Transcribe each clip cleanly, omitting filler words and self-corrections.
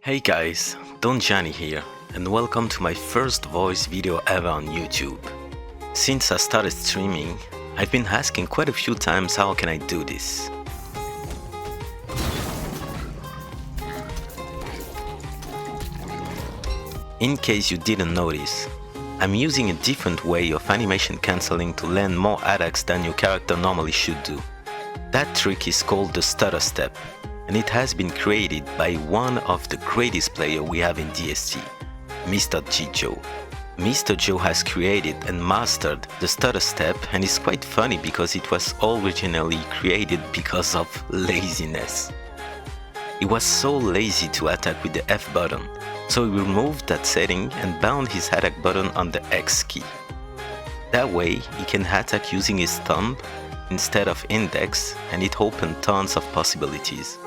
Hey guys, Giani here, and welcome to my first voice video ever on YouTube. Since I started streaming, I've been asking quite a few times how can I do this. In case you didn't notice, I'm using a different way of animation cancelling to land more attacks than your character normally should do. That trick is called the Stutterstep, and it has been created by one of the greatest players we have in DST, Mr.Giggio. Mr.Giggio has created and mastered the Stutterstep, and it's quite funny because it was originally created because of laziness. He was so lazy to attack with the F button, so he removed that setting and bound his attack button on the X key. That way he can attack using his thumb instead of index, and it opened tons of possibilities.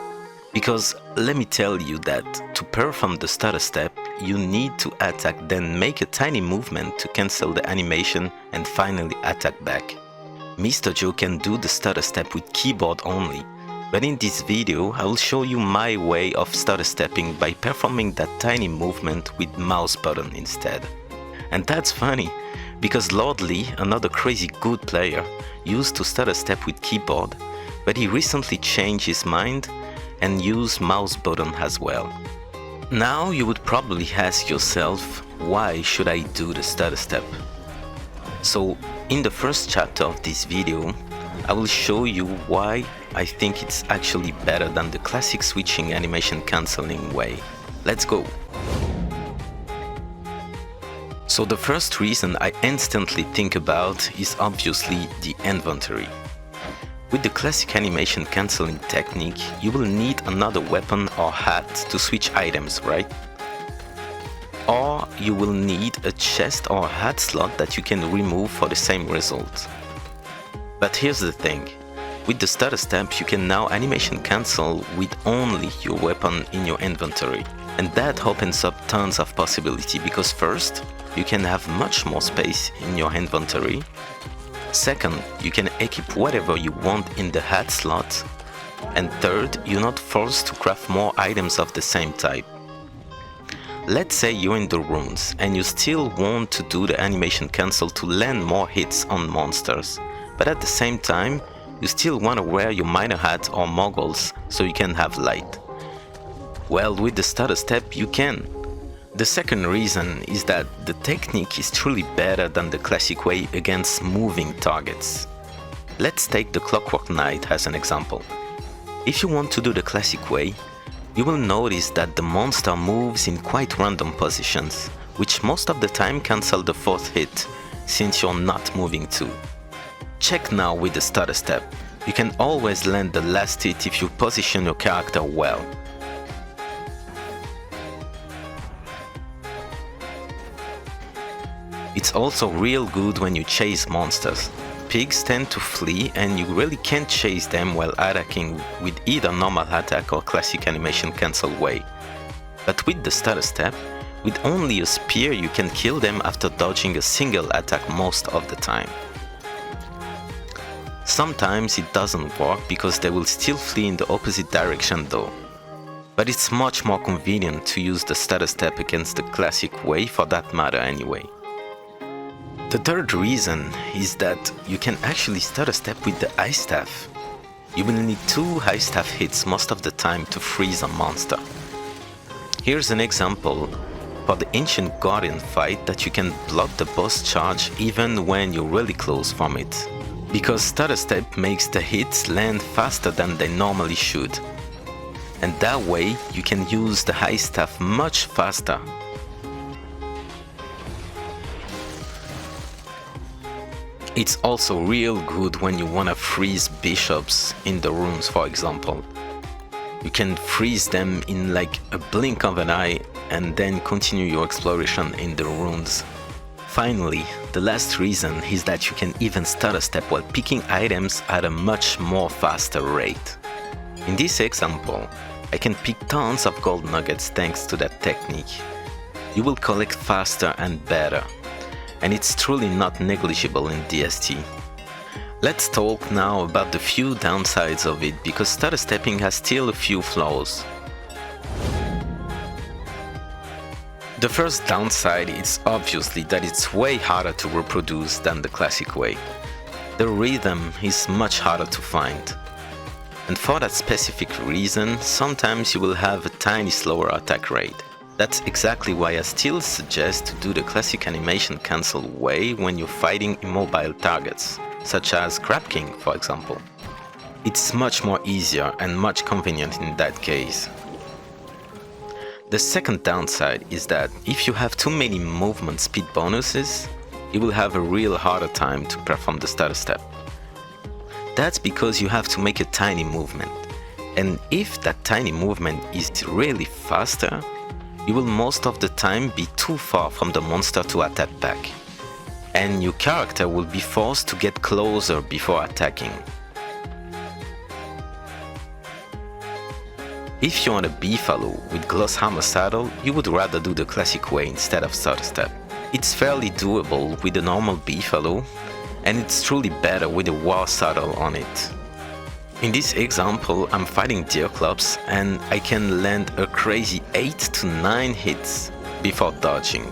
Because let me tell you that to perform the Stutterstep, you need to attack then make a tiny movement to cancel the animation and finally attack back. Mr.Giggio can do the Stutterstep with keyboard only, but in this video I will show you my way of Stutterstepping by performing that tiny movement with mouse button instead. And that's funny, because Lord Lee, another crazy good player, used to Stutterstep with keyboard, but he recently changed his mind and use mouse button as well. Now you would probably ask yourself, why should I do the Stutterstep? So in the first chapter of this video, I will show you why I think it's actually better than the classic switching animation cancelling way. Let's go! So the first reason I instantly think about is obviously the inventory. With the classic animation cancelling technique, you will need another weapon or hat to switch items, right? Or you will need a chest or hat slot that you can remove for the same result. But here's the thing, with the Stutterstep you can now animation cancel with only your weapon in your inventory. And that opens up tons of possibility because first, you can have much more space in your inventory. Second, you can equip whatever you want in the hat slot. And third, you're not forced to craft more items of the same type. Let's say you're in the runes and you still want to do the animation cancel to land more hits on monsters, but at the same time, you still want to wear your miner hat or moguls so you can have light. Well, with the Stutterstep you can. The second reason is that the technique is truly better than the classic way against moving targets. Let's take the Clockwork Knight as an example. If you want to do the classic way, you will notice that the monster moves in quite random positions, which most of the time cancel the fourth hit, since you're not moving too. Check now with the Stutterstep. You can always land the last hit if you position your character well. It's also real good when you chase monsters. Pigs tend to flee and you really can't chase them while attacking with either normal attack or classic animation cancel way. But with the Stutterstep, with only a spear you can kill them after dodging a single attack most of the time. Sometimes it doesn't work because they will still flee in the opposite direction though. But it's much more convenient to use the Stutterstep against the classic way for that matter anyway. The third reason is that you can actually Stutterstep with the Ice Staff. You will need 2 Ice Staff hits most of the time to freeze a monster. Here's an example for the Ancient Guardian fight that you can block the boss charge even when you're really close from it. Because Stutterstep makes the hits land faster than they normally should. And that way you can use the Ice Staff much faster. It's also real good when you wanna freeze bishops in the rooms, for example. You can freeze them in like a blink of an eye and then continue your exploration in the runes. Finally, the last reason is that you can even Stutterstep while picking items at a much more faster rate. In this example, I can pick tons of gold nuggets thanks to that technique. You will collect faster and better. And it's truly not negligible in DST. Let's talk now about the few downsides of it, because Stutterstepping has still a few flaws. The first downside is obviously that it's way harder to reproduce than the classic way. The rhythm is much harder to find. And for that specific reason, sometimes you will have a tiny slower attack rate. That's exactly why I still suggest to do the classic animation cancel way when you're fighting immobile targets, such as Crab King, for example. It's much more easier and much convenient in that case. The second downside is that if you have too many movement speed bonuses, you will have a real harder time to perform the Stutterstep. That's because you have to make a tiny movement, and if that tiny movement is really faster, you will most of the time be too far from the monster to attack back, and your character will be forced to get closer before attacking. If you're on a Beefalo with Gloss Hammer saddle, you would rather do the classic way instead of Stutterstep. It's fairly doable with a normal Beefalo, and it's truly better with a War saddle on it. In this example, I'm fighting Deerclops and I can land a crazy 8 to 9 hits before dodging.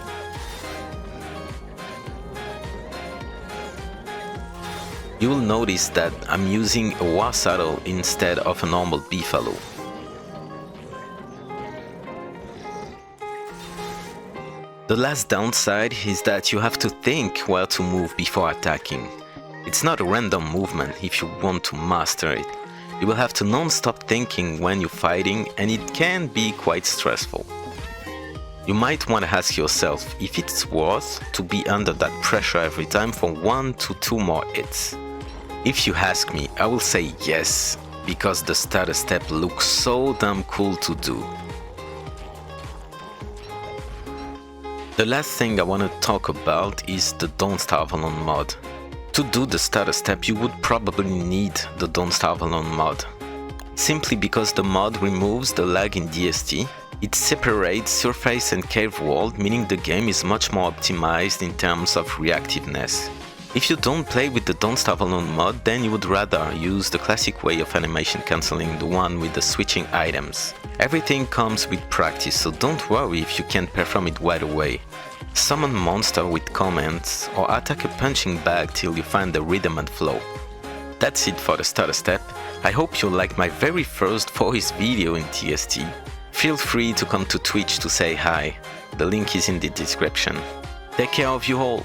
You will notice that I'm using a War saddle instead of a normal Beefalo. The last downside is that you have to think where to move before attacking. It's not a random movement if you want to master it. You will have to non-stop thinking when you're fighting, and it can be quite stressful. You might want to ask yourself if it's worth to be under that pressure every time for 1 to 2 more hits. If you ask me, I will say yes, because the Stutterstep looks so damn cool to do. The last thing I want to talk about is the Don't Starve Alone mod. To do the Stutterstep, you would probably need the Don't Starve Alone mod. Simply because the mod removes the lag in DST, it separates surface and cave world, meaning the game is much more optimized in terms of reactiveness. If you don't play with the Don't Starve Alone mod, then you would rather use the classic way of animation cancelling, the one with the switching items. Everything comes with practice, so don't worry if you can't perform it right away. Summon monster with commands or attack a punching bag till you find the rhythm and flow. That's it for the Stutterstep. I hope you liked my very first voice video in DST. Feel free to come to Twitch to say hi. The link is in the description. Take care of you all.